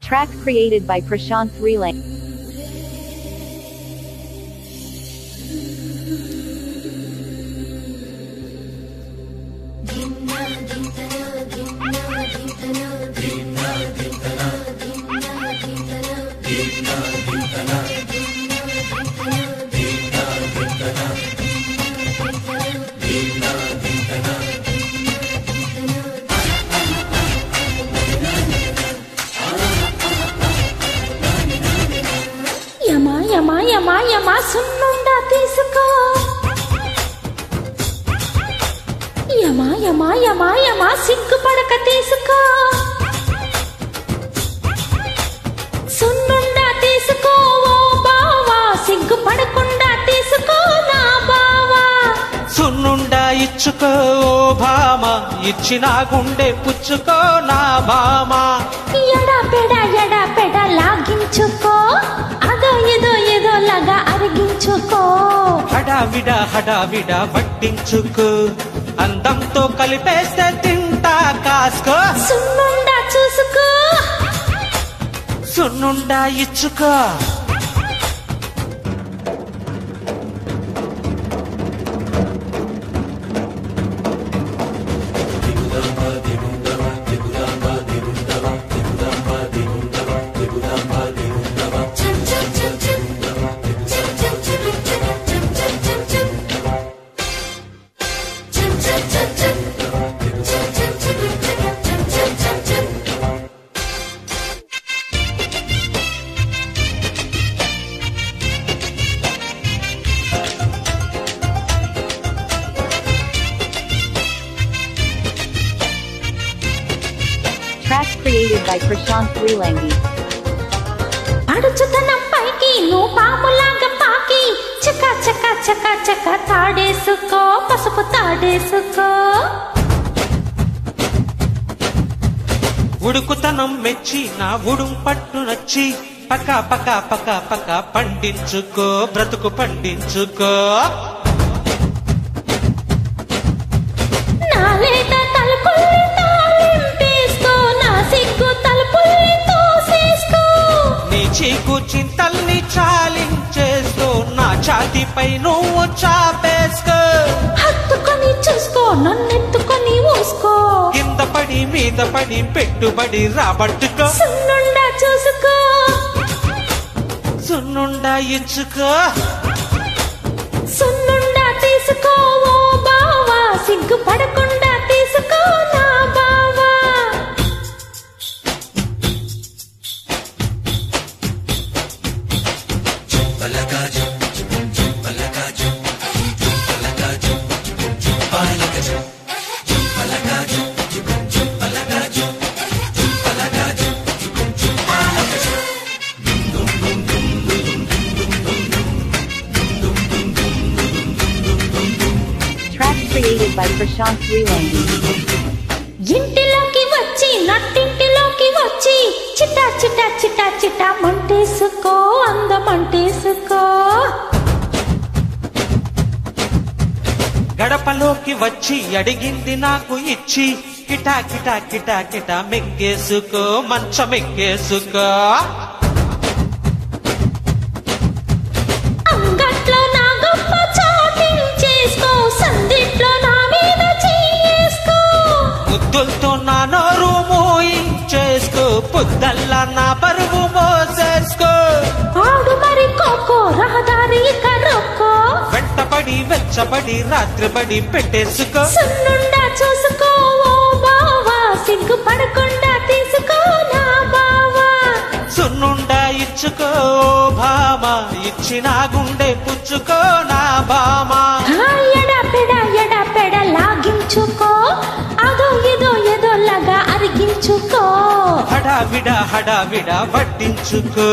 Track created by Prashant Freelang. యమా సున్నుండా తీసుకో యమా సిగ్గుపడక తీసుకో సున్నుండా తీసుకో ఓ బావా సిగ్గుపడకుండా తీసుకో నా బావా సున్నుండా ఇచ్చుకో ఓ భామ ఇచ్చిన గుండె పుచ్చుకో నా భామ ఎడా పెడ లాగించుకో అదో ఏదో లాగా అరిగించుకో హడావిడ వడ్డించుకో అందంతో కలిపేస్తే తింటా కాసుకో సున్నుండా చూసుకో సున్నుండా ఇచ్చుకో Track created by Prashant Freelangi. అడుచుతనం పైకి నువ్వు పాములాగా పాకి చక తాడేసుకో పసుపు తాడేసుకో ఉడుకుతనం మెచ్చి నా ఉడుం పట్టు నచ్చి పక్క పండించుకో బ్రతుకు పండించుకో నాలేత తలుపుల్ని తాళింపేసుకో నా సిగ్గు తలుపుల్ని తోసేసుకో నీ చీకు చింతల్ని చాలించేసుకో నా ఛాతీపై నువ్వు చాపేసుకో హత్తుకొని చూసుకో నన్నెత్తుకొని ఊసుకో కింద పడి మీద పడి పెట్టుబడి రాబట్టుకో సున్నుండా చూసుకో సున్నుండా ఇచ్చుకో సున్నుండా తీసుకో ఓ బావా సిగ్గుపడకుండా తీసుకో నా బావా Track created by Prashant Freelangi. ఇంటిలోకి వచ్చి నట్టింటిలోకి వచ్చి చిట్టా మంటేసుకో అందమంటేసుకో గడపలోకి వచ్చి అడిగింది నాకు ఇచ్చి కిటా మెక్కేసుకో మంచమెక్కేసుకో అంగట్లో నా గొప్ప చాటించేసుకో సందిట్లో నా మీద చేసుకో ముద్దులతో నా నోరు మోయించేసుకో పొద్దల్లా నా పరువు మోసేసుకో ఆడు మరి కోకో రహదారి కరొక్కో వెంటపడి వెచ్చబడి రాత్రిపడి పెట్టేసుకో సున్నుండా చూసుకో ఓ బావా సిగ్గుపడకుండా తీసుకో నా బావా సున్నుండా ఇచ్చుకో భామ ఇచ్చిన గుండె పుచ్చుకో నా భామ ఎడా పెడ లాగించుకో అదో ఏదో లాగా అరిగించుకో హడావిడ వడ్డించుకో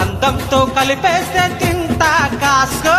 అందంతో కలిపేస్తే తింటా కాసుకో